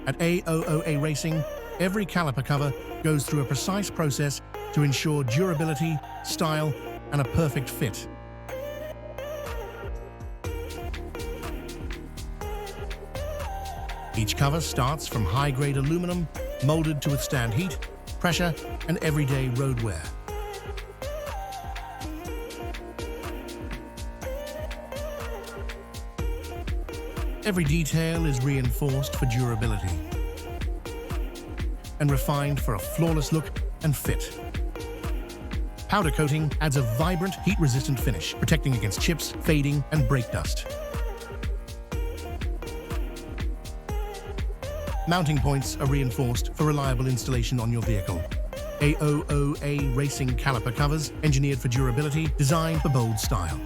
At AOOA Racing, every caliper cover goes through a precise process to ensure durability, style, and a perfect fit. Each cover starts from high-grade aluminum, molded to withstand heat, pressure, and everyday road wear. Every detail is reinforced for durability and refined for a flawless look and fit. Powder coating adds a vibrant, heat-resistant finish, protecting against chips, fading, and brake dust. Mounting points are reinforced for reliable installation on your vehicle. AOOA Racing caliper covers, engineered for durability, designed for bold style.